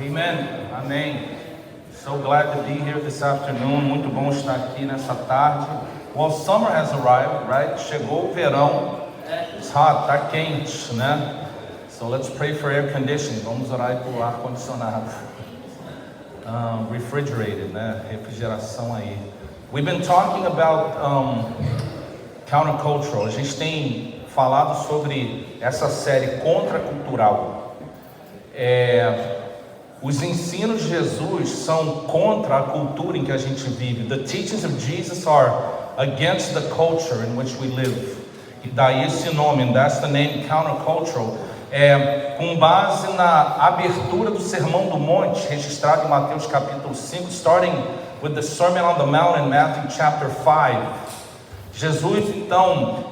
Amen. Amém. So glad to be here this afternoon. Muito bom estar aqui nessa tarde. Well, summer has arrived, right? Chegou o verão. It's hot, tá quente, né? So let's pray for air conditioning. Vamos orar por ar condicionado. Refrigerated, né? Refrigeração aí. We've been talking about countercultural. A gente tem falado sobre essa série contracultural. Os ensinos de Jesus são contra a cultura em que a gente vive. The teachings of Jesus are against the culture in which we live. E daí esse nome, and that's the name, countercultural. Com base na abertura do Sermão do Monte, registrado em Mateus capítulo 5, starting with the Sermon on the Mount in Matthew chapter 5. Jesus então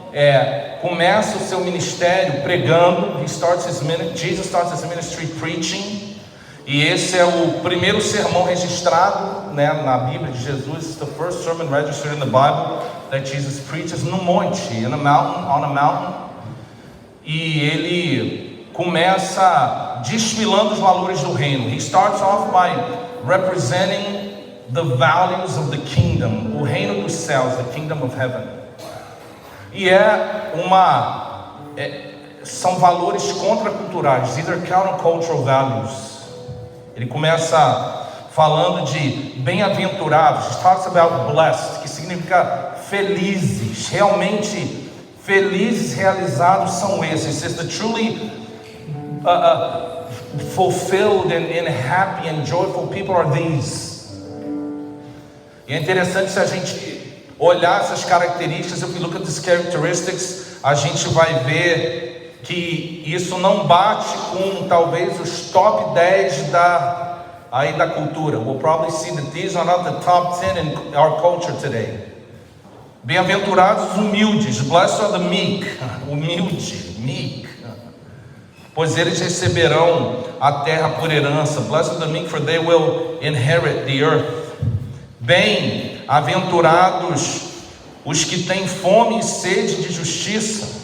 começa o seu ministério pregando. Jesus starts his ministry preaching. E esse é o primeiro sermão registrado, né, na Bíblia de Jesus. It's the first sermon registered in the Bible that Jesus preaches no monte, on a mountain. E ele começa desfilando os valores do reino. He starts off by representing the values of the kingdom, o reino dos céus, the kingdom of heaven. E são valores contraculturais. These are countercultural values. Ele começa falando de bem-aventurados. He talks about blessed, que significa felizes, realmente felizes, realizados são esses. He says the truly fulfilled and happy and joyful people are these. E é interessante se a gente olhar essas características. If we look at these characteristics, a gente vai ver que isso não bate com talvez os top 10 da cultura. We'll probably see that these are not the top 10 in our culture today. Bem-aventurados os humildes, blessed are the meek, humilde, meek, pois eles receberão a terra por herança. Blessed are the meek, for they will inherit the earth. Bem-aventurados os que têm fome e sede de justiça,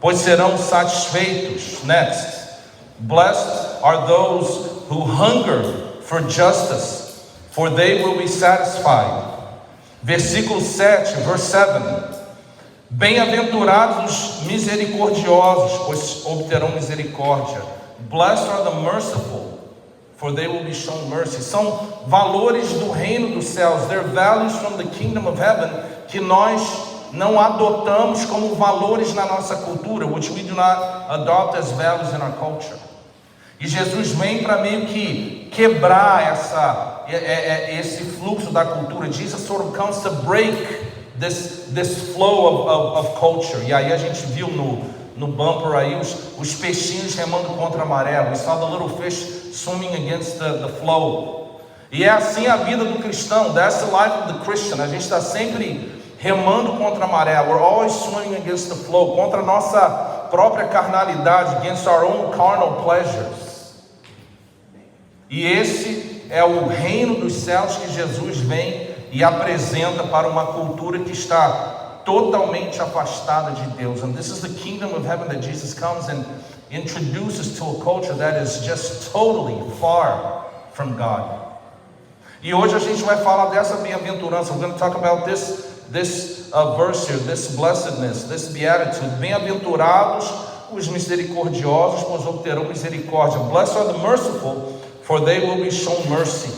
pois serão satisfeitos. Next. Blessed are those who hunger for justice, for they will be satisfied. Versículo 7, verse 7. Bem-aventurados os misericordiosos, pois obterão misericórdia. Blessed are the merciful, for they will be shown mercy. São valores do reino dos céus. They're values from the kingdom of heaven que nós não adotamos como valores na nossa cultura, which we do not adopt as values in our culture. E Jesus vem para meio que quebrar esse fluxo da cultura. Jesus sort of comes to break this flow of culture. E aí a gente viu no bumper aí os peixinhos remando contra a maré. We saw the little fish swimming against the flow. E é assim a vida do cristão. That's the life of the Christian. A gente está sempre remando contra a maré. We're always swimming against the flow, contra a nossa própria carnalidade, against our own carnal pleasures. E esse é o reino dos céus que Jesus vem e apresenta para uma cultura que está totalmente afastada de Deus. And this is the kingdom of heaven that Jesus comes and introduces to a culture that is just totally far from God. E hoje a gente vai falar dessa bem-aventurança. We're going to talk about this verse here, this blessedness, this beatitude. Bem-aventurados os misericordiosos, pois obterão misericórdia. Blessed are the merciful, for they will be shown mercy.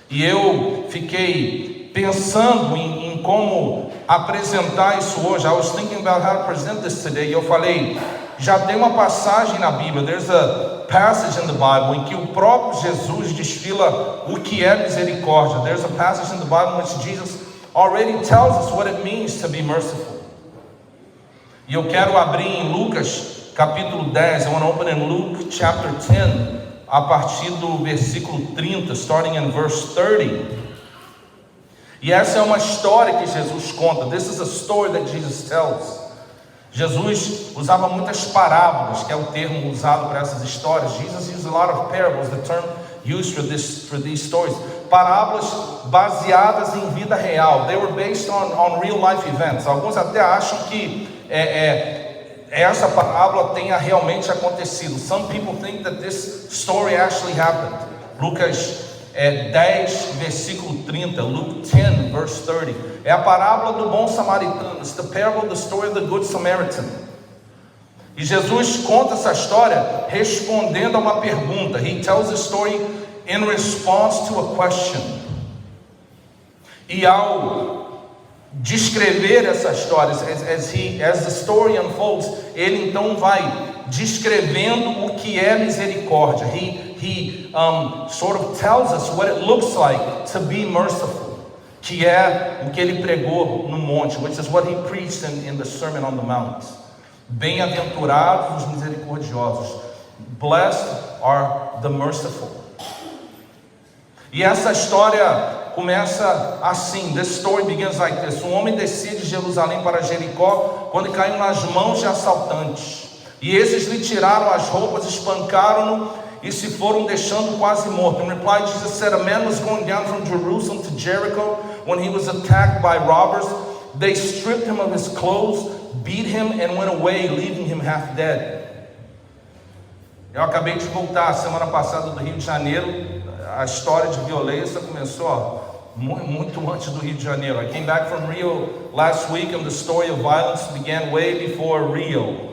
E eu fiquei pensando em como apresentar isso hoje. I was thinking about how to present this today. E eu falei, já tem uma passagem na Bíblia. There's a passage in the Bible em que o próprio Jesus desfila o que é misericórdia. There's a passage in the Bible in which Jesus already tells us what it means to be merciful. E eu quero abrir em Lucas capítulo 10. I want to open in Luke chapter 10, a partir do versículo 30, starting in verse 30. E essa é uma história que Jesus conta. This is a story that Jesus tells. Jesus usava muitas parábolas, que é o termo usado para essas histórias. Jesus used a lot of parables, the term used for these stories. Parábolas baseadas em vida real. They were based on real life events. Alguns até acham que essa parábola tenha realmente acontecido. Some people think that this story actually happened. Lucas 10, versículo 30, Luke 10, verse 30. É a parábola do bom samaritano. It's the parable, the story of the good Samaritan. E Jesus conta essa história respondendo a uma pergunta. He tells the story in response to a question. E ao descrever essa história, as the story unfolds, ele então vai descrevendo o que é misericórdia. He sort of tells us what it looks like to be merciful, que é o que ele pregou no monte, which is what he preached in the Sermon on the Mount. Bem-aventurados os misericordiosos. Blessed are the merciful. E essa história começa assim. This story begins like this. Um homem descia de Jerusalém para Jericó quando caiu nas mãos de assaltantes. E esses lhe tiraram as roupas, espancaram-no e se foram deixando quase morto. In reply, Jesus said, a man was going down from Jerusalem to Jericho when he was attacked by robbers. They stripped him of his clothes, beat him and went away, leaving him half dead. Eu acabei de voltar semana passada do Rio de Janeiro. A história de violência começou muito antes do Rio de Janeiro. I came back from Rio last week and the story of violence began way before Rio.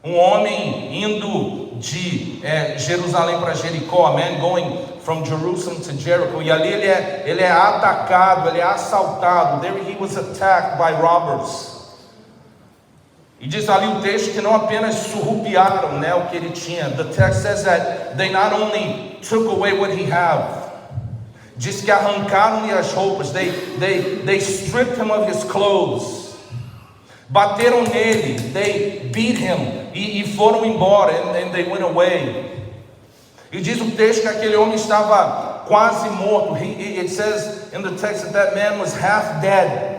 Um homem indo de Jerusalém para Jericó, a man going from Jerusalem to Jericho, e ali ele é atacado, ele é assaltado. There he was attacked by robbers. E diz ali o texto que não apenas surrupiaram, né, o que ele tinha. The text says that they not only took away what he had, diz que arrancaram-lhe as roupas. They stripped him of his clothes. Bateram nele, they beat him, e foram embora, and they went away. E diz o texto que aquele homem estava quase morto. It says in the text that man was half dead.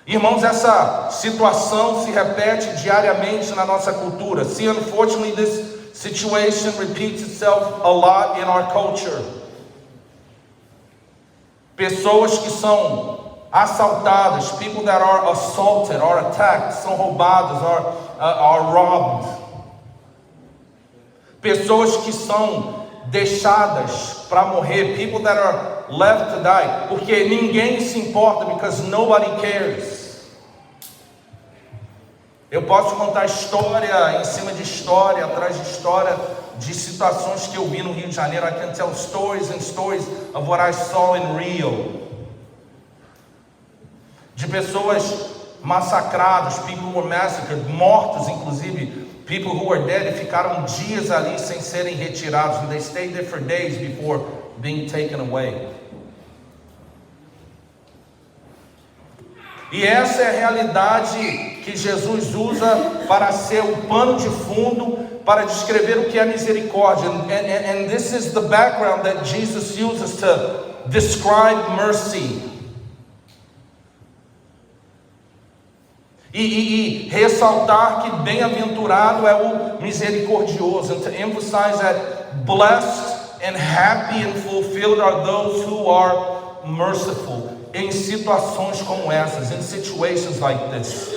Irmãos, essa situação se repete diariamente na nossa cultura. See, unfortunately, this situation repeats itself a lot in our culture. Pessoas que são assaltadas, people that are assaulted, are attacked, são roubadas, are robbed. Pessoas que são deixadas para morrer, people that are left to die, porque ninguém se importa, because nobody cares. Eu posso contar história em cima de história, atrás de história, de situações que eu vi no Rio de Janeiro. I can tell stories and stories of what I saw in Rio. De pessoas massacradas, people who were massacred, mortos inclusive, people who were dead, e ficaram dias ali sem serem retirados, and they stayed there for days before being taken away. E essa é a realidade que Jesus usa para ser o pano de fundo para descrever o que é misericórdia. And this is the background that Jesus uses to describe mercy. E ressaltar que bem-aventurado é o misericordioso. And to emphasize that blessed and happy and fulfilled are those who are merciful. Em situações como essas, in situations like this.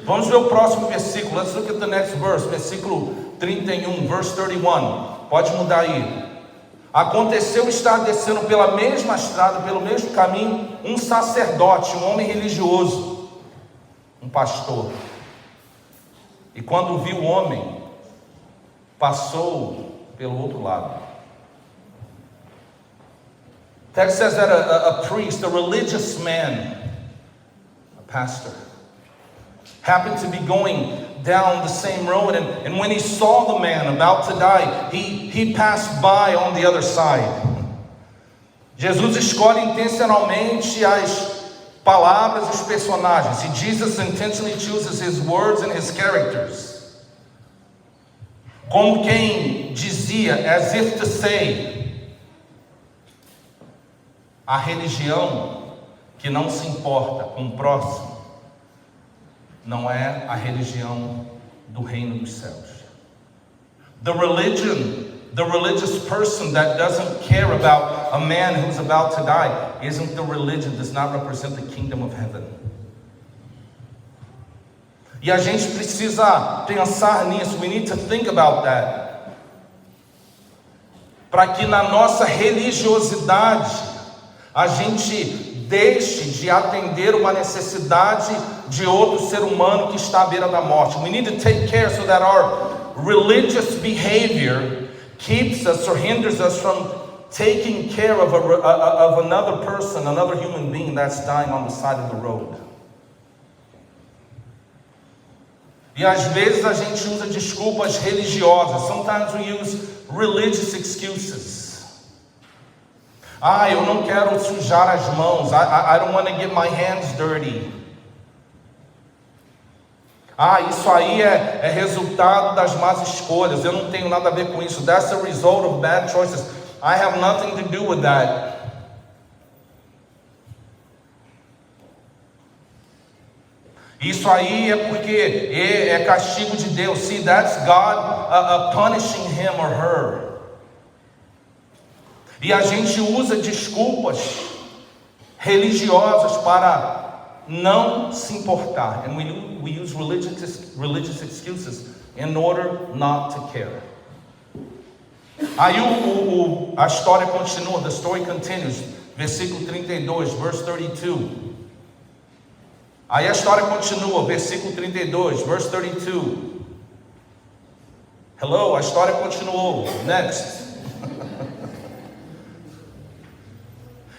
Vamos ver o próximo versículo. Let's look at the next verse. Versículo 31, verse 31. Pode mudar aí. Aconteceu estar descendo pela mesma estrada, pelo mesmo caminho, um sacerdote, um homem religioso, um pastor. E quando viu o homem, passou pelo outro lado. The text says that a priest, a religious man, a pastor, happened to be going down the same road, and when he saw the man about to die, he passed by on the other side. Jesus escolhe intencionalmente as palavras e os personagens. Jesus intentionally chooses his words and his characters. Como quem dizia, as if to say, a religião que não se importa com o próximo não é a religião do reino dos céus. The religious person that doesn't care about a man who's about to die isn't the religion, does not represent the kingdom of heaven. E a gente precisa pensar nisso. We need to think about that. para que na nossa religiosidade a gente deixe de atender uma necessidade de outro ser humano que está à beira da morte. We need to take care so that our religious behavior keeps us or hinders us from taking care of another person, another human being that's dying on the side of the road. E às vezes a gente usa desculpas religiosas. Sometimes we use religious excuses. Eu não quero sujar as mãos. I don't want to get my hands dirty. Isso aí é resultado das más escolhas. Eu não tenho nada a ver com isso. That's the result of bad choices. I have nothing to do with that. Isso aí é porque é castigo de Deus. See, that's God punishing him or her. E a gente usa desculpas religiosas para não se importar. And we use religious excuses in order not to care. Aí a história continua, the story continues. Versículo 32, verse 32. Aí a história continua, versículo 32, verse 32. Hello, a história continuou. Next.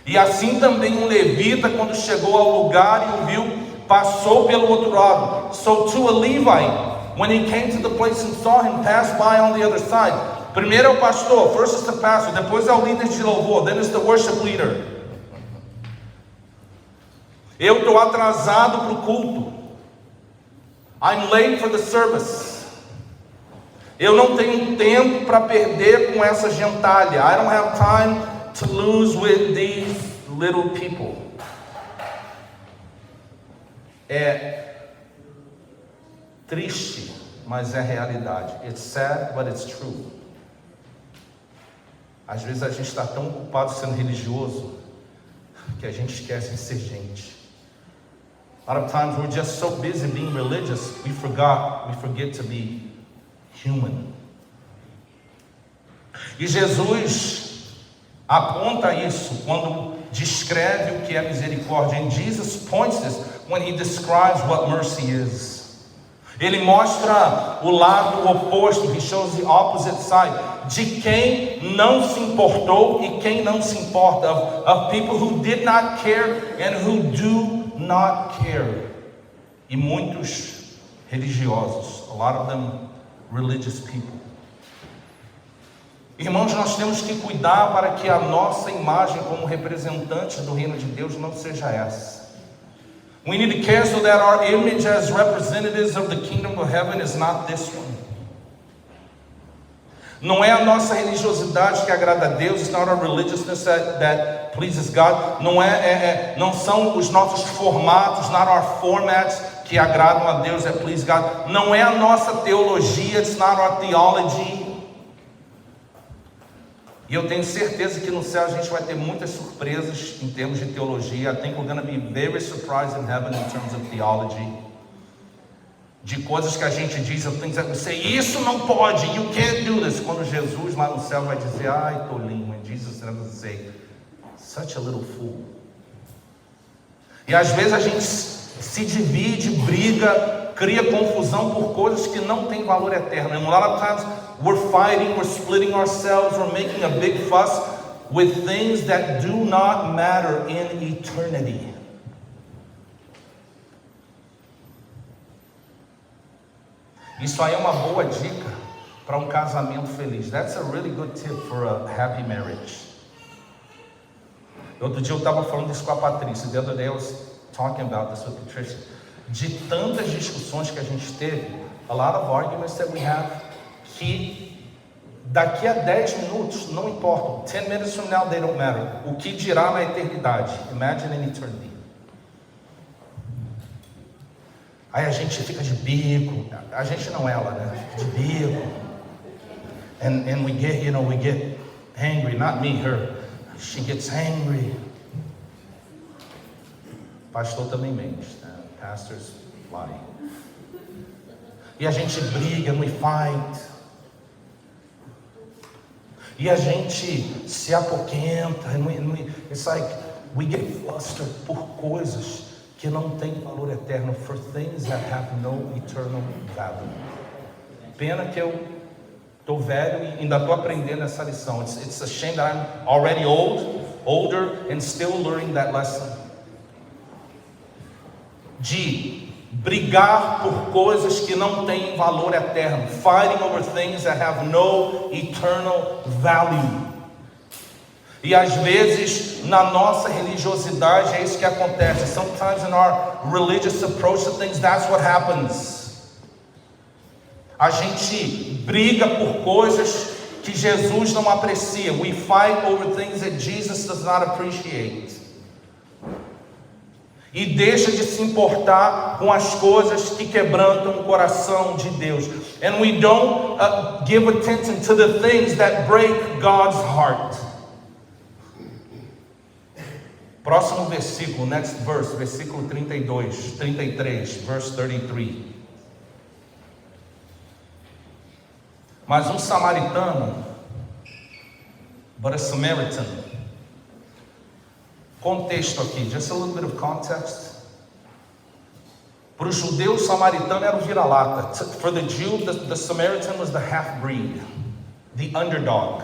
E assim também um levita, quando chegou ao lugar e o viu, passou pelo outro lado. So to a Levite, when he came to the place and saw him, passed by on the other side. Primeiro é o pastor, first is the pastor, depois é o líder de louvor, then is the worship leader. Eu estou atrasado para o culto. I'm late for the service. Eu não tenho tempo para perder com essa gentalha. I don't have time to lose with these little people. É triste, mas é realidade. It's sad, but it's true. Às vezes a gente está tão ocupado sendo religioso que a gente esquece de ser gente. A lot of times we're just so busy being religious, we forget to be human. E Jesus aponta isso quando descreve o que é misericórdia. And Jesus points this when he describes what mercy is. Ele mostra o lado oposto, he shows the opposite side, de quem não se importou e quem não se importa, of people who did not care and who do not care. E muitos religiosos, a lot of them religious people. Irmãos, nós temos que cuidar para que a nossa imagem como representantes do reino de Deus não seja essa. We need to care so that our image as representatives of the kingdom of heaven is not this one. Não é a nossa religiosidade que agrada a Deus. It's not our religiousness that pleases God. Não são os nossos formatos, not our formats, que agradam a Deus, that please God. Não é a nossa teologia, it's not our theology. E eu tenho certeza que no céu a gente vai ter muitas surpresas em termos de teologia. I think we're going to be very surprised in heaven in terms of theology. De coisas que a gente diz, of things that we say, isso não pode, you can't do this. Quando Jesus lá no céu vai dizer, ai tolinho, and Jesus is going to say, such a little fool. E às vezes a gente se divide, briga, cria confusão por coisas que não têm valor eterno. And a lot of times we're fighting, we're splitting ourselves, we're making a big fuss with things that do not matter in eternity. Isso aí é uma boa dica para um casamento feliz. That's a really good tip for a happy marriage. Outro dia eu estava falando isso com a Patrícia. The other day I was talking about this with Patricia. De tantas discussões que a gente teve, a lot of arguments that we have, que daqui a 10 minutos não importam. 10 minutes from now they don't matter. O que dirá na eternidade? Imagine in eternity. Aí a gente fica de bico, a gente não, ela, né? De bico. And we get angry, not me, her. She gets angry. Pastor também mente, né? Pastors lie. E a gente briga, we fight. E a gente se apoquenta. It's like we get flustered por coisas que não têm valor eterno. For things that have no eternal value. Pena que eu estou velho e ainda estou aprendendo essa lição. It's a shame that I'm already older and still learning that lesson. De brigar por coisas que não têm valor eterno. Fighting over things that have no eternal value. E às vezes na nossa religiosidade é isso que acontece. Sometimes in our religious approach to things, that's what happens. A gente briga por coisas que Jesus não aprecia. We fight over things that Jesus does not appreciate. E deixa de se importar com as coisas que quebrantam o coração de Deus. And we don't give attention to the things that break God's heart. Próximo versículo, next verse, versículo 33, verse 33. Mas um samaritano, but a Samaritan. Contexto aqui, just a little bit of context. Para o judeu, o samaritano era o vira-lata. For the Jew, the Samaritan was the half-breed, the underdog.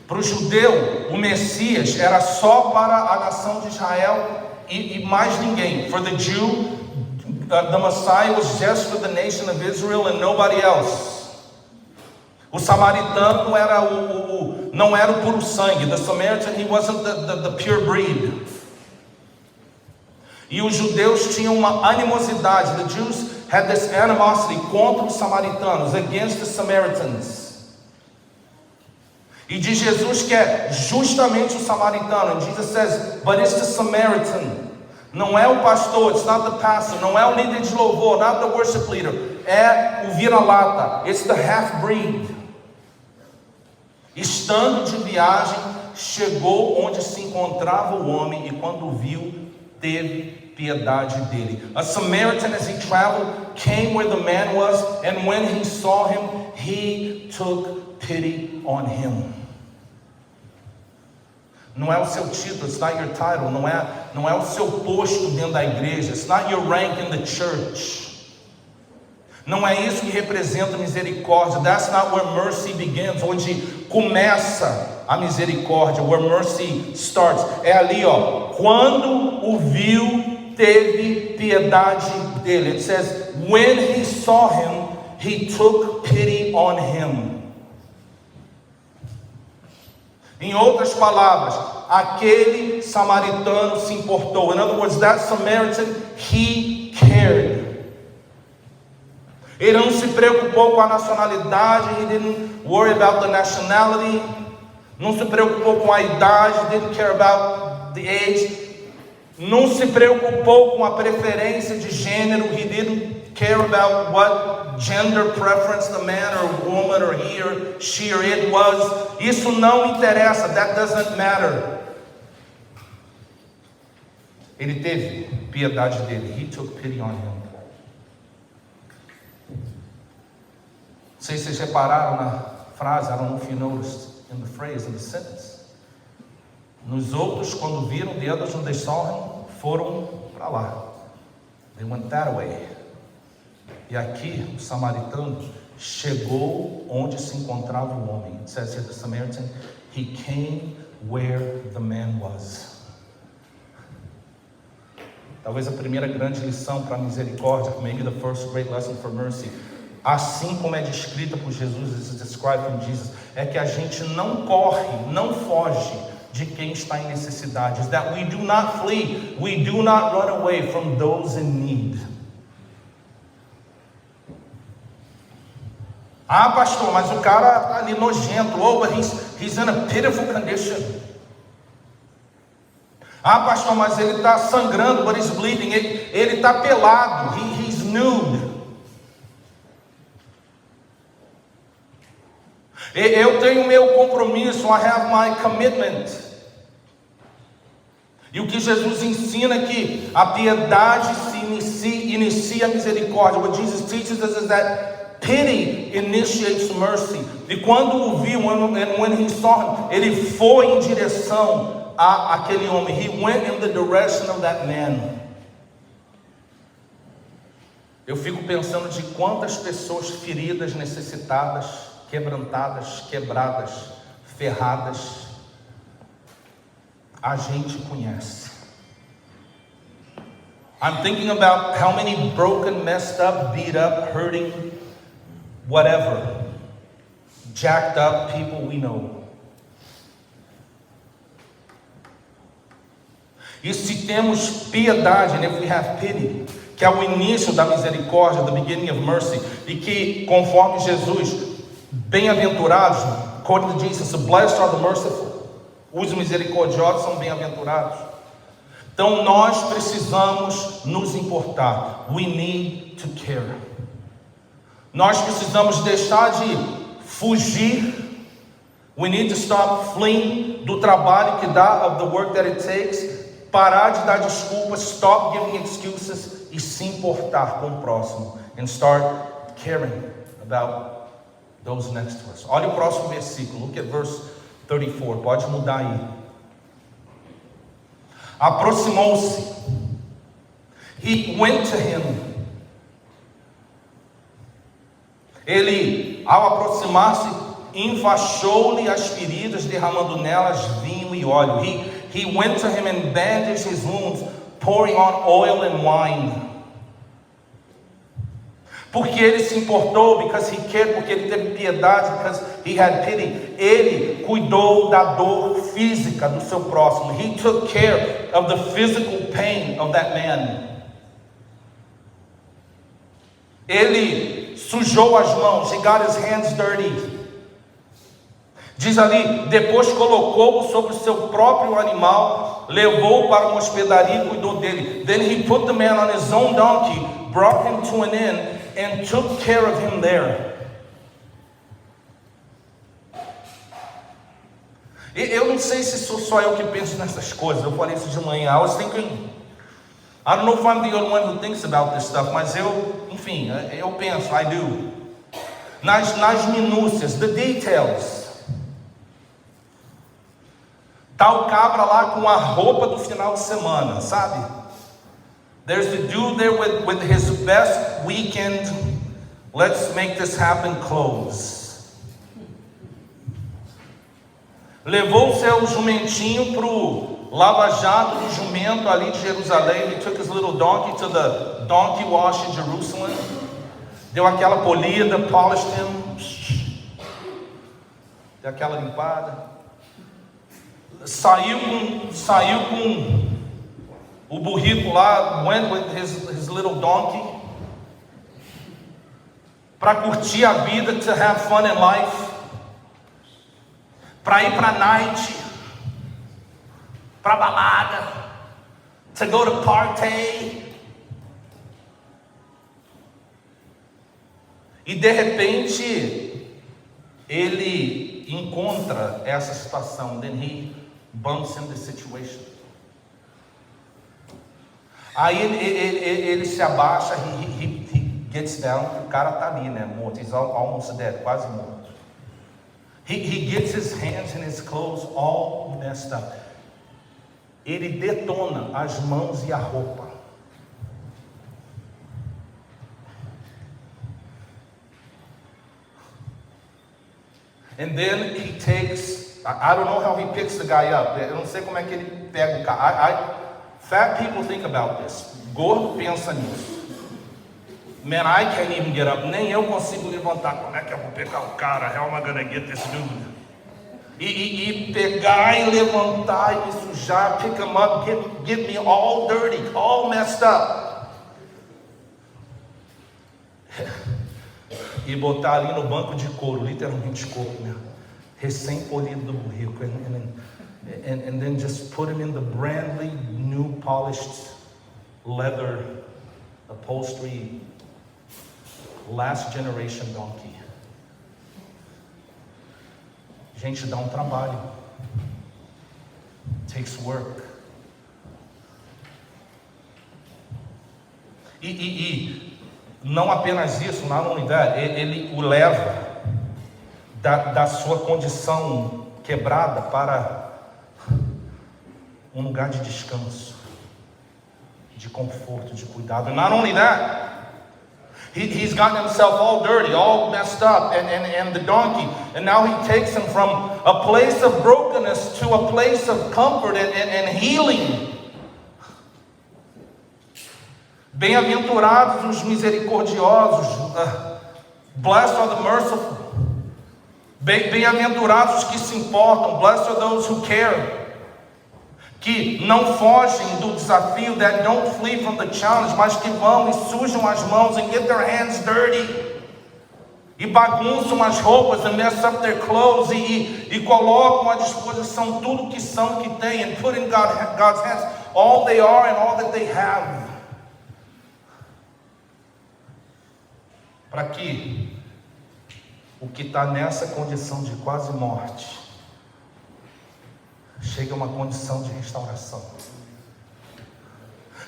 Para o judeu, o Messias era só para a nação de Israel e mais ninguém. For the Jew, the Messiah was just for the nation of Israel and nobody else. O samaritano não era o puro sangue. The Samaritan, he wasn't the pure breed. E os judeus tinham uma animosidade. The Jews had this animosity contra os samaritanos, against the Samaritans. E de Jesus que é justamente o samaritano. And Jesus says, but it's the Samaritan. Não é o pastor, it's not the pastor. Não é o líder de louvor, not the worship leader. É o vira-lata. It's the half-breed. Estando de viagem, chegou onde se encontrava o homem e quando o viu, teve piedade dele. A Samaritan, as he traveled, came where the man was, and when he saw him, he took pity on him. Não é o seu título, it's not your title, não é o seu posto dentro da igreja, it's not your rank in the church. Não é isso que representa misericórdia. That's not where mercy begins. Onde começa a misericórdia. Where mercy starts. É ali, ó. Quando o viu, teve piedade dele. It says, when he saw him, he took pity on him. Em outras palavras, aquele samaritano se importou. In other words, that Samaritan, he cared. Ele não se preocupou com a nacionalidade. He didn't worry about the nationality. Não se preocupou com a idade. Didn't care about the age. Não se preocupou com a preferência de gênero. He didn't care about what gender preference the man or woman or he or she or it was. Isso não interessa. That doesn't matter. Ele teve piedade dele. He took pity on him. Não sei se vocês repararam na frase, I don't know if you noticed in the phrase, in the sentence. Nos outros, quando viram, the others when they saw him, foram para lá. They went that way. E aqui, o samaritano chegou onde se encontrava o homem. It says here, the Samaritan, he came where the man was. Talvez a primeira grande lição para a misericórdia, maybe the first great lesson for mercy, assim como é descrita por Jesus, is described from Jesus, é que a gente não corre, não foge de quem está em necessidade. Is that we do not flee, we do not run away from those in need. Ah, pastor, mas o cara está ali nojento. Oh, but he's in a pitiful condition. Ah, pastor, mas ele está sangrando, but he's bleeding. Ele está pelado, he's nude. Eu tenho meu compromisso, I have my commitment. E o que Jesus ensina é que a piedade se inicia a misericórdia. What Jesus teaches us is that Pity initiates mercy. E quando o viu, when he saw him, ele foi em direção àquele homem. He went in the direction of that man. Eu fico pensando de quantas pessoas feridas, necessitadas, quebrantadas, quebradas, ferradas, a gente conhece. I'm thinking about how many broken, messed up, beat up, hurting, whatever, jacked up people we know. E se temos piedade, and if we have pity, que é o início da misericórdia, the beginning of mercy, e que, conforme Jesus, bem-aventurados, according to Jesus, blessed are the merciful, os misericordiosos são bem-aventurados. Então nós precisamos nos importar. We need to care. Nós precisamos deixar de fugir. We need to stop fleeing do trabalho que dá, of the work that it takes. Parar de dar desculpas, stop giving excuses e se importar com o próximo. And start caring about those next to us. Olha o próximo versículo, look at verse 34, pode mudar aí. Aproximou-se. He went to him. Ele, ao aproximar-se, enfaixou-lhe as feridas, derramando nelas vinho e óleo. He went to him and bandaged his wounds, pouring on oil and wine. Porque ele se importou, because he cared, porque ele teve piedade, because he had pity. Ele cuidou da dor física do seu próximo. He took care of the physical pain of that man. Ele sujou as mãos. He got his hands dirty. Diz ali, depois colocou-o sobre o seu próprio animal, levou-o para uma hospedaria e cuidou dele. Then he put the man on his own donkey, brought him to an inn, and took care of him there. Eu não sei se sou só eu que penso nessas coisas. Eu falei isso de manhã. I was thinking, I don't know if I'm the only one who thinks about this stuff, mas enfim, eu penso, I do. Nas minúcias, the details. Tá o cabra lá com a roupa do final de semana, sabe? There's the dude there with his best weekend, let's make this happen clothes. Levou o seu jumentinho pro lava-jato do jumento ali de Jerusalém. He took his little donkey to the donkey wash in Jerusalem. Deu aquela polida, polished him. Deu aquela limpada. Saiu com o burrito lá, went with his little donkey, para curtir a vida, to have fun in life, para ir para night, para balada, to go to party. E de repente ele encontra essa situação, then he bumps in the situation. Aí ele se abaixa, he gets down, o cara tá ali, né, morto, he's almost dead, quase morto. He gets his hands and his clothes all messed up. Ele detona as mãos e a roupa. And then he takes, I don't know how he picks the guy up. Eu não sei como é que ele pega o cara. Fat people think about this. Gordo pensa nisso. Man, I can't even get up. Nem eu consigo levantar. Como é que eu vou pegar o cara? How am I gonna get this dude? E pegar e levantar e me sujar, pick him up, get me all dirty, all messed up. E botar ali no banco de couro, literalmente couro, né? Recém-polido do burrico. And then just put him in the brandly new polished leather upholstery, last generation donkey. Gente, dá um trabalho. Takes work. Não apenas isso, not only that, ele o leva da sua condição quebrada para um lugar de descanso, de conforto, de cuidado. And not only that, he's gotten himself all dirty, all messed up, and the donkey, and now he takes him from a place of brokenness to a place of comfort and healing. Bem-aventurados os misericordiosos, blessed are the merciful. Bem-aventurados que se importam, blessed are those who care. Que não fogem do desafio, that don't flee from the challenge, mas que vão e sujam as mãos and get their hands dirty. E bagunçam as roupas and mess up their clothes e colocam à disposição tudo que são, que têm, and put in God's hands all they are and all that they have. Para que o que está nessa condição de quase morte chegue a uma condição de restauração.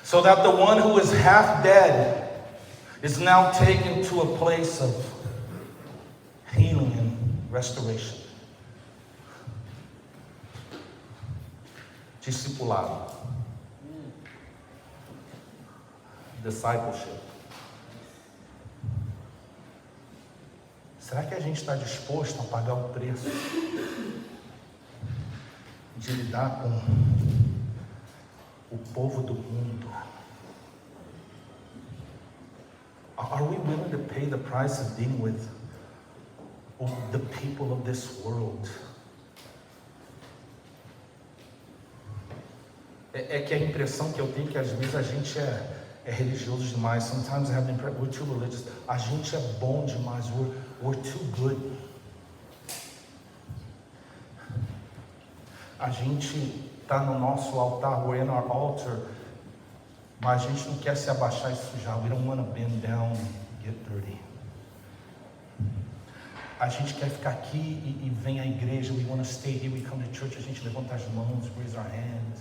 So that the one who is half dead is now taken to a place of healing and restoration. Discipulado. Discipleship. Será que a gente está disposto a pagar o preço de lidar com o povo do mundo? Are we willing to pay the price of dealing with the people of this world? É que a impressão que eu tenho que às vezes a gente é religioso demais. Sometimes I have the impression we're too religious. A gente é bom demais. We're too good. A gente está no nosso altar, we're in our altar, mas a gente não quer se abaixar e sujar. We don't want to bend down and get dirty. A gente quer ficar aqui e vem à igreja. We want to stay here, we come to church. A gente levanta as mãos, raise our hands.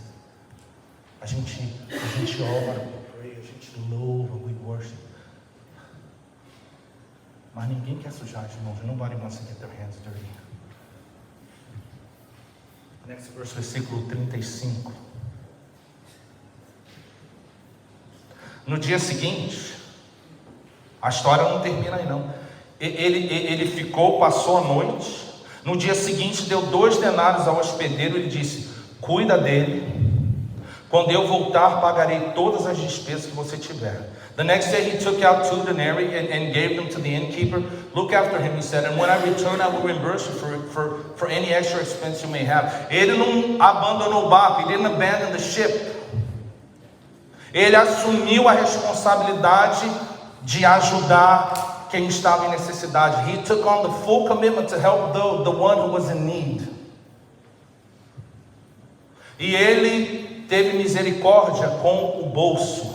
A gente ora, we pray, a gente louva, we worship. Mas ninguém quer sujar as mãos. Nobody wants to get their hands dirty. Next verse, versículo 35. No dia seguinte, a história não termina aí não. Ele ficou, passou a noite. No dia seguinte deu 2 denários ao hospedeiro. Ele disse: cuida dele. Quando eu voltar, pagarei todas as despesas que você tiver. The next day he took out 2 denarii and gave them to the innkeeper. Look after him, he said, and when I return, I will reimburse you for any extra expense you may have. Ele não abandonou o barco. He didn't abandon the ship. Ele assumiu a responsabilidade de ajudar quem estava em necessidade. He took on the full commitment to help the one who was in need. E ele teve misericórdia com o bolso.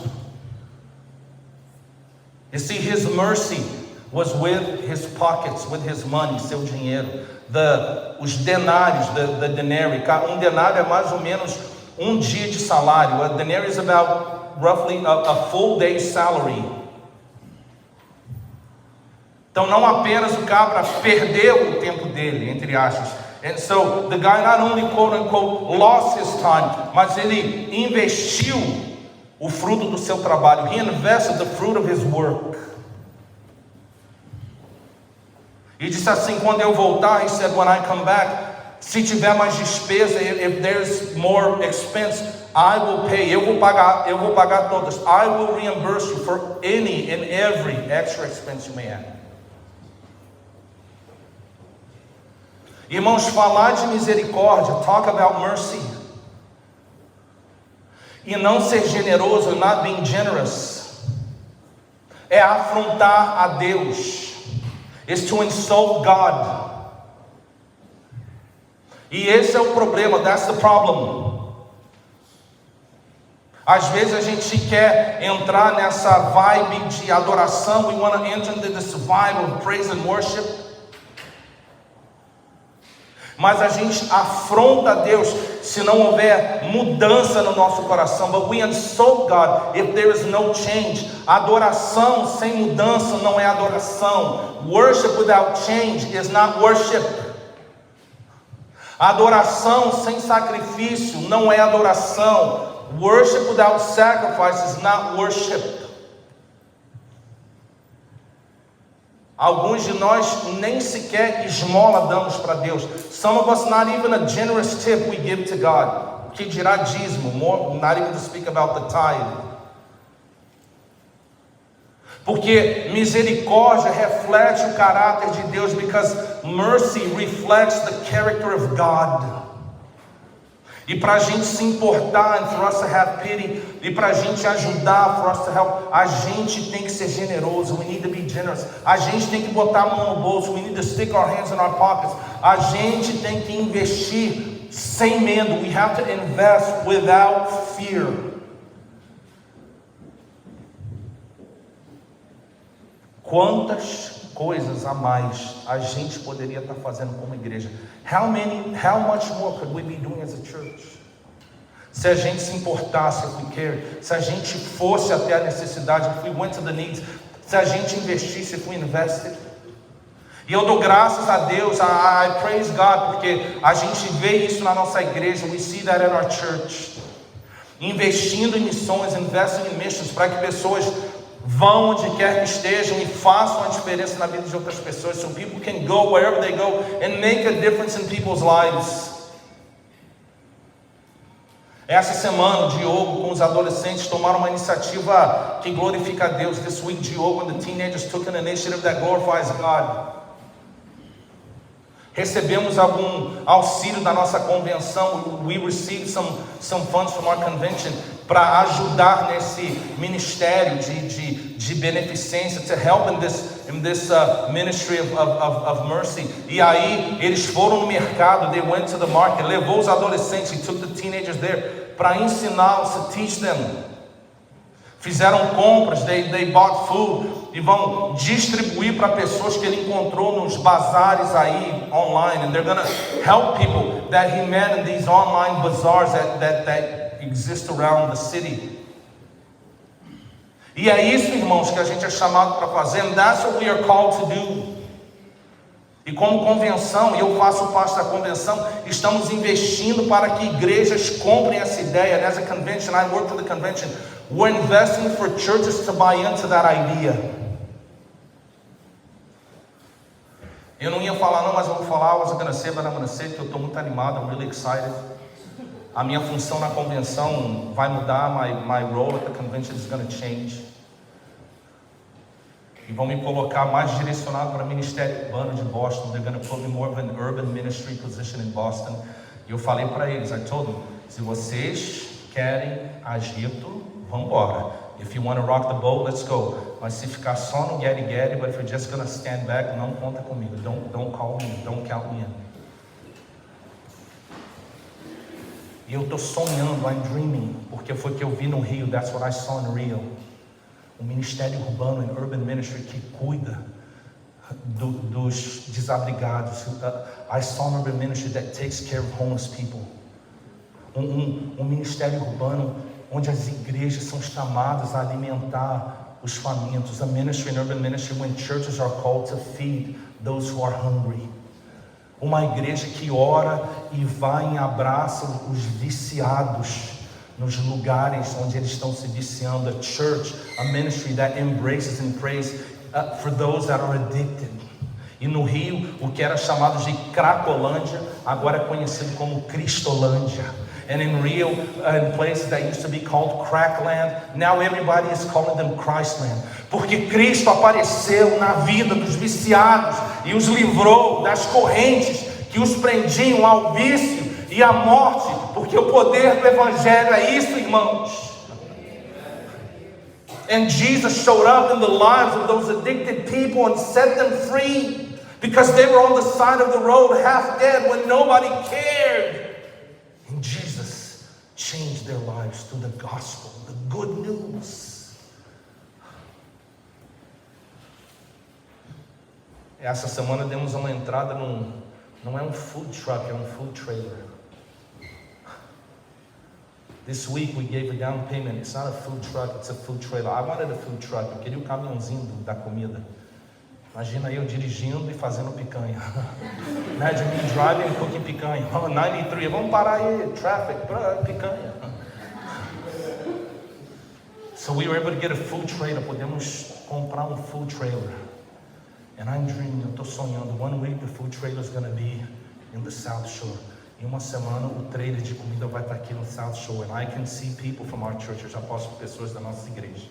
You see, his mercy was with his pockets, with his money, seu dinheiro. Os denários, the denarii. Denário é mais ou menos dia de salário. A denarii is about roughly a full day's salary. Então não apenas o cabra perdeu o tempo dele, entre aspas. And so the guy not only quote unquote lost his time, mas ele investiu o fruto do seu trabalho. He invested the fruit of his work. E disse assim: quando eu voltar, he said, when I come back, se tiver mais despesa, if there's more expense, I will pay. Eu vou pagar todas. I will reimburse you for any and every extra expense you may have. Irmãos, falar de misericórdia, talk about mercy, e não ser generoso, not being generous, é afrontar a Deus, is to insult God. E esse é o problema, that's the problem. Às vezes a gente quer entrar nessa vibe de adoração, we want to enter into this vibe of praise and worship. mas a gente afronta a Deus se não houver mudança no nosso coração. But we insult God if there is no change. Adoração sem mudança não é adoração. Worship without change is not worship. Adoração sem sacrifício não é adoração. Worship without sacrifice is not worship. Alguns de nós nem sequer esmola damos para Deus. Some of us not even a generous tip we give to God. Que dirá dízimo, not even to speak about the tithe. Porque misericórdia reflete o caráter de Deus, because mercy reflects the character of God. E para a gente se importar, and for us to have pity, e para a gente ajudar, for us to help, a gente tem que ser generoso. We need to be generous. A gente tem que botar a mão no bolso. We need to stick our hands in our pockets. A gente tem que investir sem medo. We have to invest without fear. Quantas coisas a mais a gente poderia estar fazendo como igreja? How much more could we be doing as a church? Se a gente se importasse, if we cared, se a gente fosse até a necessidade, if we went to the needs, se a gente investisse, if we invested. E eu dou graças a Deus, I praise God, porque a gente vê isso na nossa igreja, we see that in our church. Investindo em missões, investing in missions, para que pessoas vão onde quer que estejam e façam a diferença na vida de outras pessoas. So people can go wherever they go and make a difference in people's lives. Essa semana, o Diogo com os adolescentes tomaram uma iniciativa que glorifica a Deus. This week, Diogo and the teenagers took an initiative that glorifies God. Recebemos algum auxílio da nossa convenção. We received some funds from our convention para ajudar nesse ministério de beneficência, to help in this ministry of mercy. E aí eles foram no mercado, they went to the market, levou os adolescentes, he took the teenagers there para ensiná-los, to teach them. Fizeram compras, they bought food, e vão distribuir para pessoas que ele encontrou nos bazares aí online, and they're gonna help people that he met in these online bazaars that exist around the city. E é isso, irmãos, que a gente é chamado para fazer, and that's what we are called to do. E como convenção, e eu faço parte da convenção, estamos investindo para que igrejas comprem essa ideia. And as a convention, I work for the convention, we're investing for churches to buy into that idea. Eu não ia falar não, mas eu vou falar, I was gonna say, but I'm gonna say, porque eu estou muito animado, I'm really excited. A minha função na convenção vai mudar, my role at the convention is gonna change. E vão me colocar mais direcionado para o Ministério Urbano de Boston. They're gonna put me more of an urban ministry position in Boston. E eu falei para eles, I told them, se vocês querem agito, vamos embora. If you want to rock the boat, let's go. Mas se ficar só no get-get, but if you're just gonna stand back, não conta comigo. Don't call me, don't count me in. E eu estou sonhando, I'm dreaming, porque foi o que eu vi no Rio, that's what I saw in Rio. Um ministério urbano, an urban ministry que cuida dos desabrigados. I saw an urban ministry that takes care of homeless people. Um ministério urbano onde as igrejas são chamadas a alimentar os famintos. A ministry, an urban ministry, when churches are called to feed those who are hungry. Uma igreja que ora e vai e abraça os viciados nos lugares onde eles estão se viciando. A church, a ministry that embraces and prays for those that are addicted. E no Rio, o que era chamado de Cracolândia, agora é conhecido como Cristolândia. And in Rio, in places that used to be called Crackland, now everybody is calling them Christland. Porque Cristo apareceu na vida dos viciados e os livrou das correntes que os prendiam ao vício e à morte, porque o poder do Evangelho é isso, irmãos. And Jesus showed up in the lives of those addicted people and set them free, because they were on the side of the road, half dead, when nobody cared. And Jesus changed their lives through the gospel, the good news. Essa semana demos uma entrada Não é um food truck, é um food trailer. This week we gave a down payment. It's not a food truck, it's a food trailer. I wanted a food truck. Eu queria o caminhãozinho da comida. Imagina eu dirigindo e fazendo picanha. Imagine me driving and cooking picanha. 93, vamos parar aí, traffic, picanha. So we were able to get a food trailer. Podemos comprar um food trailer. And I'm dreaming, eu estou sonhando. One week the food trailer is going to be in the South Shore. Em uma semana o trailer de comida vai estar aqui no South Shore. And I can see people from our church. Eu já posso ver pessoas da nossa igreja.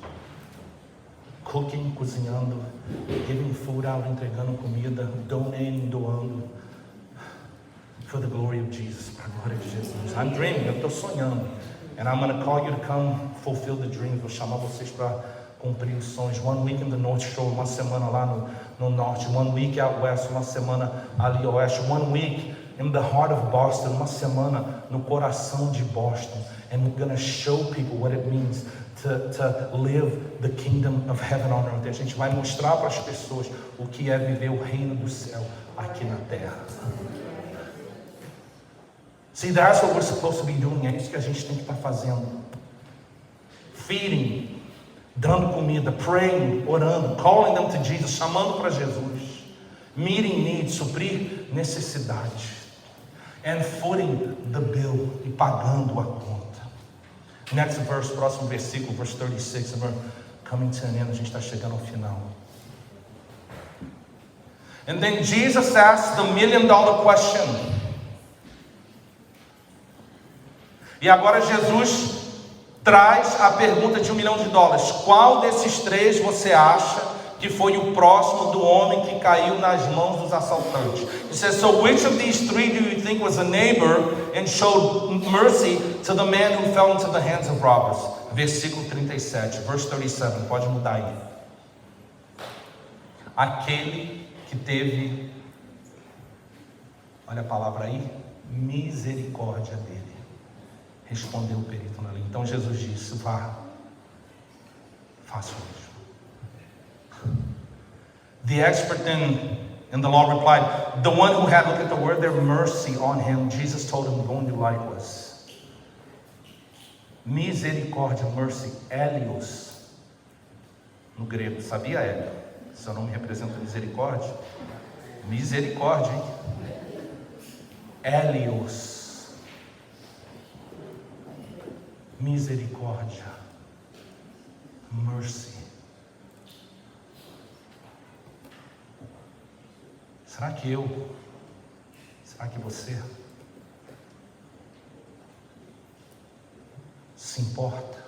Cooking, cozinhando, giving food out, entregando comida, donating, doando. For the glory of Jesus. Para a glória de Jesus. I'm dreaming, eu estou sonhando. And I'm going to call you to come fulfill the dreams. Vou chamar vocês para cumprir os sonhos. One week in the North Shore, uma semana lá no norte. One week out west, uma semana ali oeste. One week in the heart of Boston, uma semana no coração de Boston. And we're going to show people what it means to live the kingdom of heaven on earth. A gente vai mostrar para as pessoas o que é viver o reino do céu aqui na terra. See, that's what we're supposed to be doing. É isso que a gente tem que estar fazendo. Feeding, dando comida, praying, orando, calling them to Jesus, chamando para Jesus. Meeting needs, suprir necessidades. And footing the bill, e pagando a conta. Next verse, próximo versículo, verse 36, and we're coming to an end, a gente está chegando ao final. And then Jesus asked the $1 million question. E agora Jesus traz a pergunta de $1 milhão. Qual desses três você acha que foi o próximo do homem que caiu nas mãos dos assaltantes? He says, so which of these three do you think was a neighbor and showed mercy to the man who fell into the hands of robbers? Versículo 37, verse 37, pode mudar aí. Aquele que teve, olha a palavra aí, misericórdia dele. Respondeu o perito na lei. Então Jesus disse, vá, faça isso. The expert in the law replied, the one who had, look at the word there, mercy on him. Jesus told him, go and do likewise. Misericórdia, mercy, Elios, no grego. Sabia, Hélio? Seu nome representa misericórdia. Misericórdia, hein? Elios. Misericórdia, mercy. Será que será que você se importa?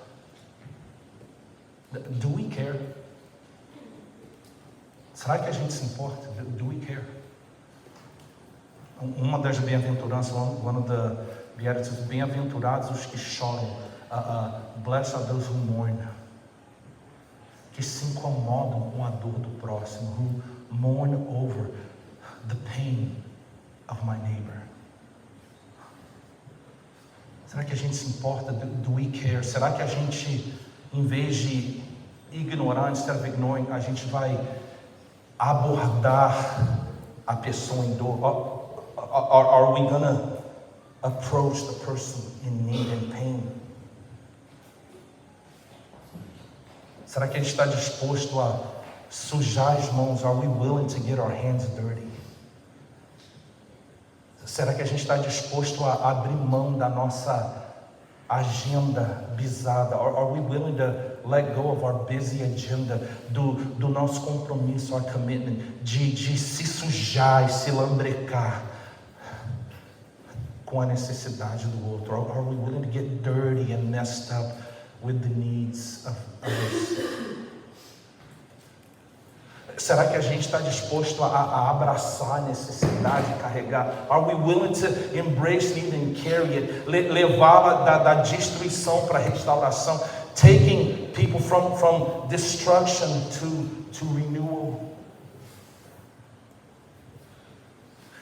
Do we care? Será que a gente se importa? Do we care? Uma das bem-aventuranças, one of the Beatitudes, bem-aventurados os que choram. Blessed are those who mourn, que se incomodam com a dor do próximo, who mourn over the pain of my neighbor. Será que a gente se importa? Do we care? Será que a gente, em vez de ignorar, instead of ignoring, a gente vai abordar a pessoa em dor? Are we gonna approach the person in need and pain? Será que a gente está disposto a sujar as mãos? Are we willing to get our hands dirty? Será que a gente está disposto a abrir mão da nossa agenda bizarra? Are we willing to let go of our busy agenda? Do nosso compromisso, our commitment, de se sujar e se lambrecar com a necessidade do outro? Are we willing to get dirty and messed up with the needs of others? Será que a gente está disposto a abraçar a necessidade e carregar? Are we willing to embrace need and carry it? Levá-la da destruição para a restauração? Taking people from destruction to renewal?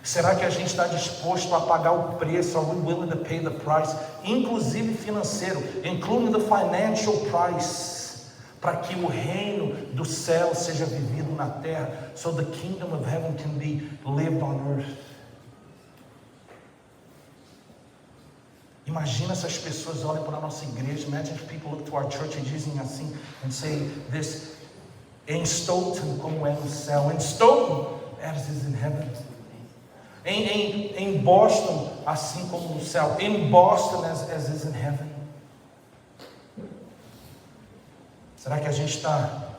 Será que a gente está disposto a pagar o preço? Are we willing to pay the price? Inclusive financeiro, including the financial price, para que o reino do céu seja vivido na terra, so the kingdom of heaven can be lived on earth. Imagina se as pessoas olham para a nossa igreja. Imagine if people look to our church e dizem assim, and say this, em Stoughton como é no céu, em Stoughton as is in heaven. Em Boston, assim como no céu, em Boston as is in heaven. Será que a gente está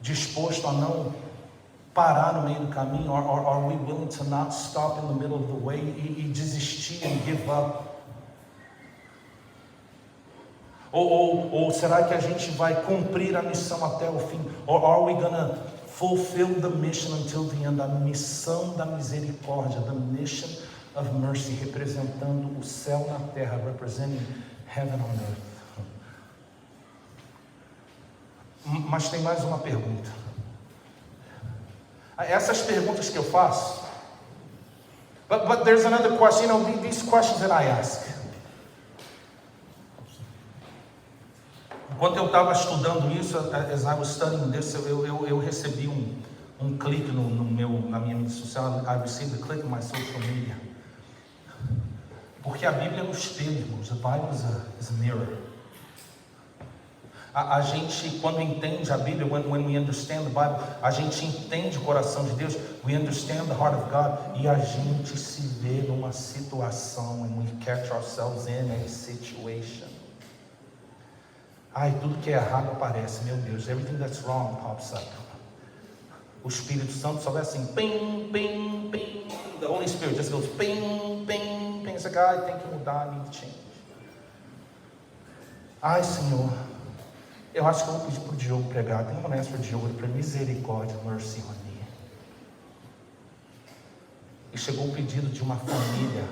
disposto a não parar no meio do caminho? Or are we willing to not stop in the middle of the way e desistir and give up? Ou será que a gente vai cumprir a missão até o fim? Or are we gonna fulfill the mission until the end? A missão da misericórdia, the mission of mercy, representando o céu na terra, representing heaven on earth. Mas tem mais uma pergunta. Essas perguntas que eu faço, but there's another question, these questions that I ask. Enquanto eu estava estudando isso, as I was studying this, eu recebi um clique na minha mídia social. I received a click in my social media. Porque a Bíblia é um espelho, irmãos. The Bible is a mirror. A gente, quando entende a Bíblia, when we understand the Bible, a gente entende o coração de Deus, we understand the heart of God, e a gente se vê numa situação, and we catch ourselves in a situation. Ai, tudo que é errado aparece, meu Deus, everything that's wrong pops up. O Espírito Santo só vai assim, ping, ping, ping, the Holy Spirit just goes ping, ping, ping, it's like, ai, tem que mudar, I need to change. Ai, Senhor, eu acho que eu vou pedir para o Diogo pregar. Tem uma mensagem para o Diogo, para misericórdia, mercy on me. E chegou o pedido de uma família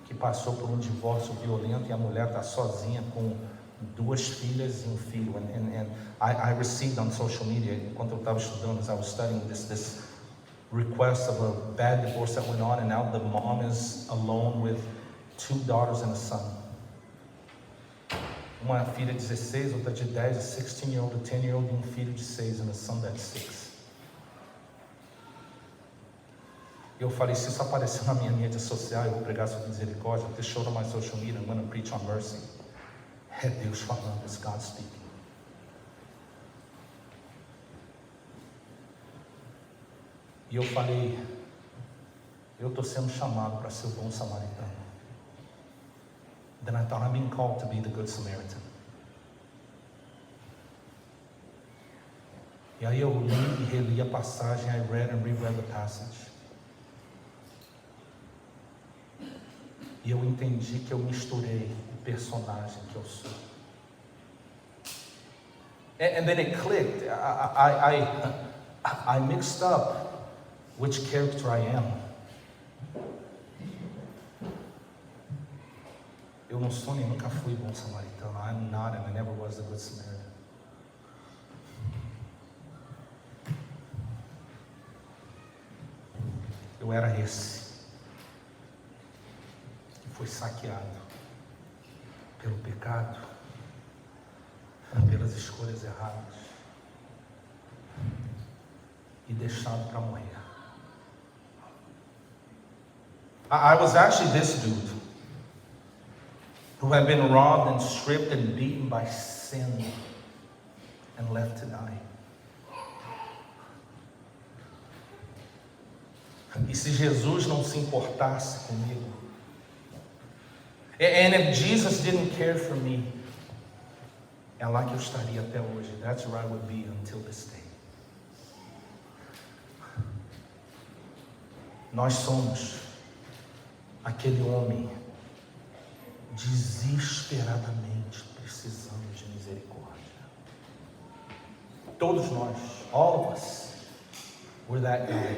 que passou por um divórcio violento e a mulher está sozinha com 2 filhas e um filho. And I received on social media, enquanto eu estava estudando, as I was studying this request of a bad divorce that went on, and now the mom is alone with 2 daughters and a son. Uma filha de 16, outra de 10, a 16-year-old, a 10-year-old, e um filho de 6, and a son that's 6. Eu falei, se isso aparecer na minha mídia social, eu vou pregar sobre misericórdia. This showed on my social media, I'm going to preach on mercy. É Deus falando, it's God speaking. E eu falei, eu estou sendo chamado para ser o bom samaritano. Then I thought, I'm being called to be the good Samaritan. E aí eu li e reli a passagem, I read and reread the passage. E eu entendi que eu misturei o personagem que eu sou. And then it clicked. I mixed up which character I am. Eu não sou nem nunca fui bom samaritano. I'm not, and I never was a good Samaritan. Eu era esse que foi saqueado pelo pecado, pelas escolhas erradas e deixado para morrer. I was actually this dude who had been robbed and stripped and beaten by sin and left to die. E se Jesus não se importasse comigo, and if Jesus didn't care for me, é lá que eu estaria até hoje. That's where I would be until this day. Nós somos aquele homem desesperadamente precisando de misericórdia. Todos nós, all of us, we're that guy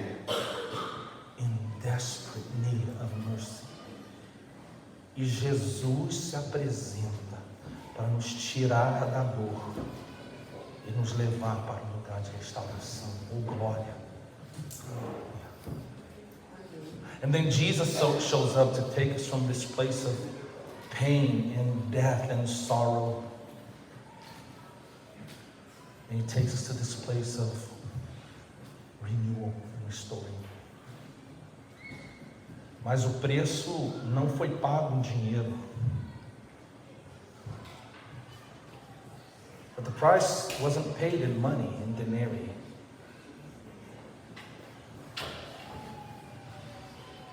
in desperate need of mercy. E Jesus se apresenta para nos tirar da dor e nos levar para um lugar de restauração. Oh, glória! And then Jesus shows up to take us from this place of pain and death and sorrow. And He takes us to this place of renewal and restoring. Mas o preço não foi pago em dinheiro. But the price wasn't paid in money, in denarii.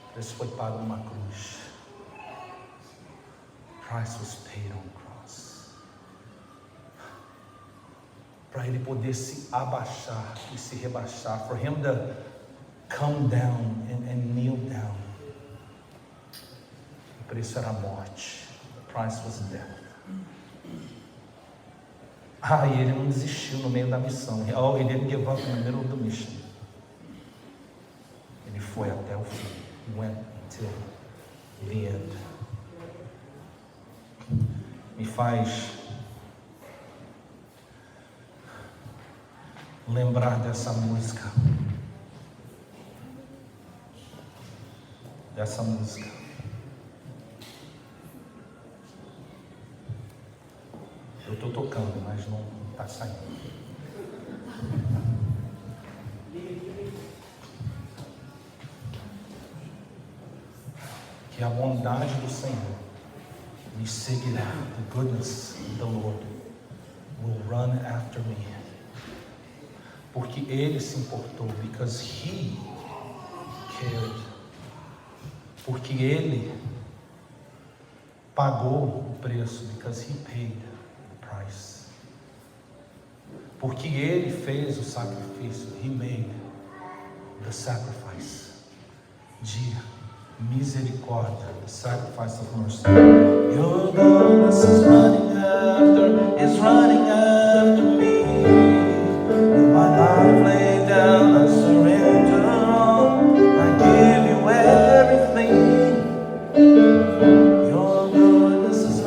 O preço foi pago numa cruz. The price was paid on the cross. Para ele poder se abaixar e se rebaixar. For him to come down and kneel down. O preço era a morte. The price was death. E ele não desistiu no meio da missão. He didn't give up in the middle of the mission. Ele foi até o fim. He went until the end. Me faz lembrar dessa música. Eu estou tocando, mas não está saindo. Que a bondade do Senhor me seguirá. The goodness of the Lord will run after me. Porque Ele se importou. Because He cared. Porque Ele pagou o preço. Because He paid the price. Porque Ele fez o sacrifício. He made the sacrifice de misericórdia, the sacrifice of mercy. Your goodness is running after me. With my life laid down, I surrender all. I give you everything. Your goodness is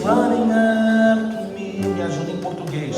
running after me. Me ajuda em português.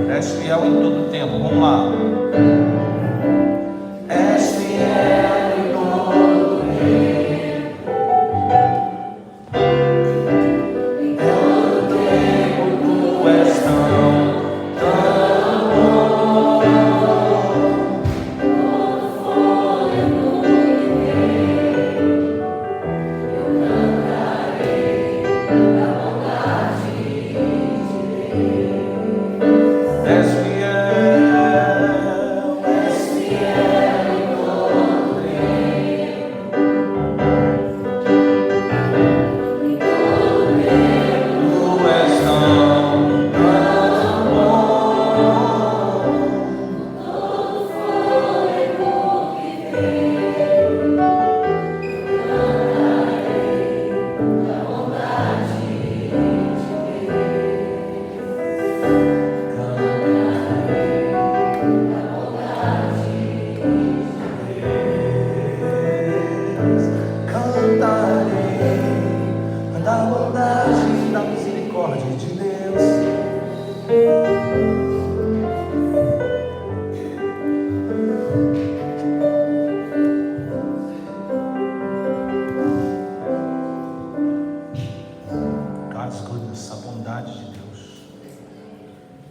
És fiel em todo tempo. Vamos lá. És fiel em todo tempo. Em todo tempo tu és tão bom. Todo fôlego que tem, eu cantarei da bondade de Deus. És fiel em todo tempo. Em todo tempo tu és tão bom. Todo fôlego que tem, cantarei da bondade de Deus. Da bondade, da misericórdia de Deus. God's goodness, a bondade de Deus,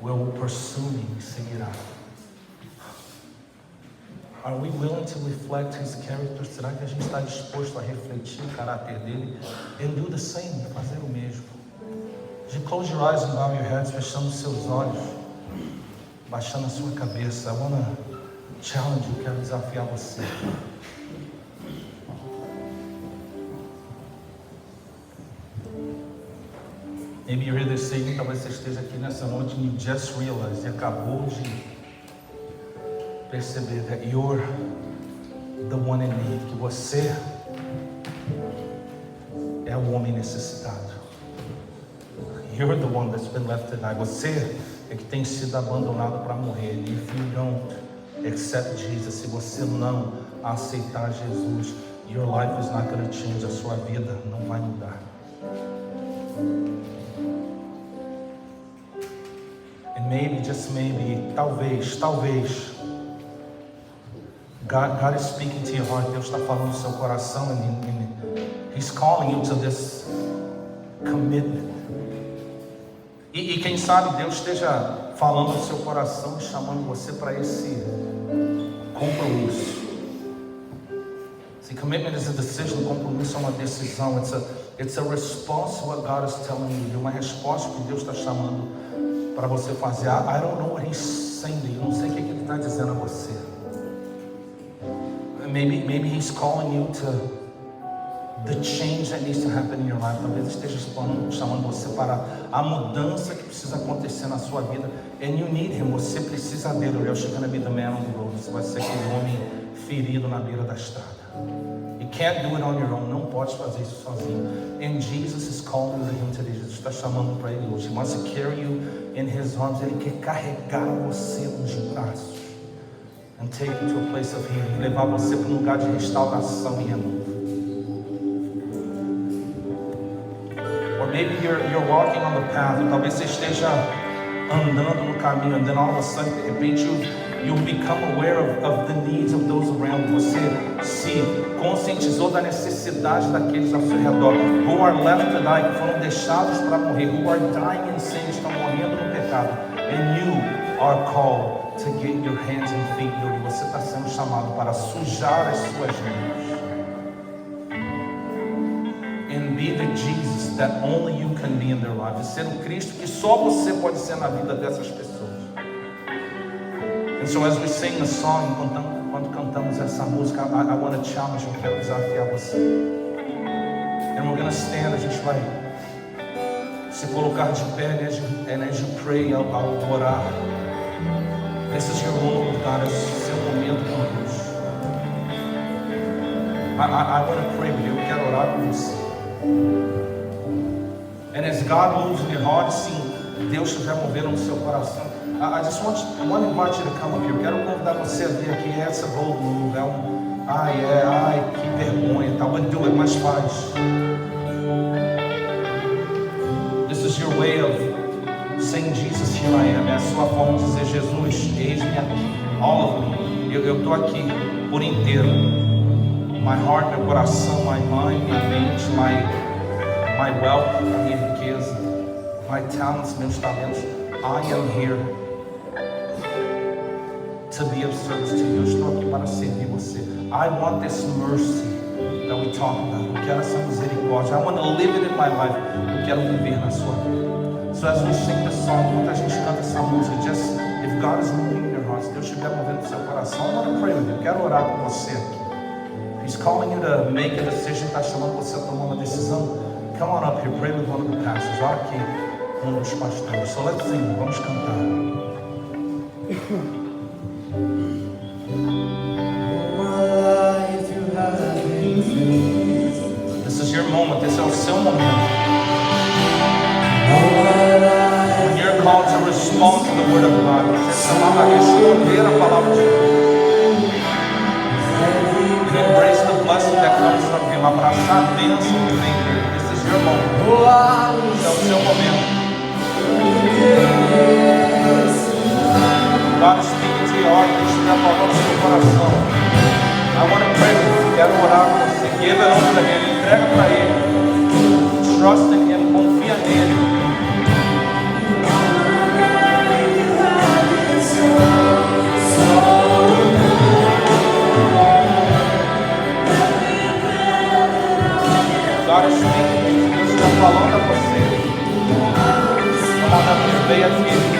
will pursue me, seguirá. Are we willing to reflect His character? Será que a gente está disposto a refletir o caráter dele? And do the same, fazer o mesmo. De close your eyes and bow your heads, fechando os seus olhos, baixando a sua cabeça. I want to challenge you, quero desafiar você. Maybe you're here this evening, talvez você esteja aqui nessa noite and you just realized, e acabou de perceber that you're the one in need, que você é o homem necessitado. You're the one that's been left to die. Você é que tem sido abandonado para morrer. If you don't accept Jesus, se você não aceitar Jesus, your life is not going to change. A sua vida não vai mudar. And maybe, just maybe, talvez, God is speaking to your heart. Deus está falando no seu coração, and He's calling you to this commitment. E quem sabe Deus esteja falando no seu coração e chamando você para esse compromisso. See, commitment is a decision, compromisso é uma decisão. It's a response to what God is telling you. Uma resposta que Deus está chamando para você fazer. I don't know what He's saying to you. Não sei o que Ele está dizendo a você. Maybe He's calling you to the change that needs to happen in your life. Talvez esteja chamando você para a mudança que precisa acontecer na sua vida. And you need Him. Você precisa dele. Or else you're going to be the man on the road. Você vai ser aquele homem ferido na beira da estrada. You can't do it on your own. Não pode fazer isso sozinho. And Jesus is calling you to Him today. Jesus está chamando para Ele hoje. He wants to carry you in His arms. Ele quer carregar você nos braços. And take you to a place of healing. Levar você para um lugar de restauração e renovo. Or maybe you're walking on the path. Talvez você esteja andando no caminho. And then all of a sudden, de repente, you'll become aware of the needs of those around you. Você se conscientizou da necessidade daqueles ao seu redor. Who are left to die, que foram deixados para morrer. Who are dying in sin, estão morrendo no pecado. And you are called to get your hands and feet dirty. Você está sendo chamado para sujar as suas mãos. And be the Jesus that only you can be in their lives. E ser o Cristo que só você pode ser na vida dessas pessoas. And so as we sing the song, quando cantamos essa música, I want to challenge you, quero desafiar você. And we're going to stand, a gente vai se colocar de pé, and as you pray, ao orar. This is your moment, God, esse é o seu momento com Deus. I want to pray with you, eu quero orar com você. And as God moves in your heart, sim, Deus estiver movendo no seu coração. I just want to invite you to come up here. Eu quero convidar você a vir aqui. It's a bold move. Que vergonha, tá? But do it, mas faz. This is your way of saying, Jesus, here I am. É a sua forma de dizer, Jesus, eis-me aqui. All of me. Eu estou aqui por inteiro. My heart, meu coração, my mind, minha mente, my wealth, a minha riqueza, my talents, meus talentos. I am here to be of service to you. Eu estou aqui para servir você. I want this mercy that we talk about. Eu quero essa misericórdia. I want to live it in my life. Eu quero viver na sua vida. So as we sing this song, enquanto a gente canta essa música, just if God is moving in your hearts, Deus estiver movendo no seu coração, I want to pray with you. Eu quero orar com você aqui. He's calling you to make a decision. Está chamando você a tomar uma decisão. Come on up here, pray with one of the pastors. Ora aqui com um dos pastores. So let's sing. Vamos cantar. This is your moment. Esse é o seu momento. When you're called to respond to the word of God, você é chamado a responder a palavra de Deus. Embrace the blessing that comes from Him. Abraçar a bênção que vem dele. This is your moment. Esse é o seu momento. God is speaking to your heart. Deus está falando no seu coração. I want to pray with you. Quero orar com você. Give it over to Him. Entrega para Ele. Trust in Him. Confia nele. God is speaking. Deus está falando a você. Come on up here. Venha aqui.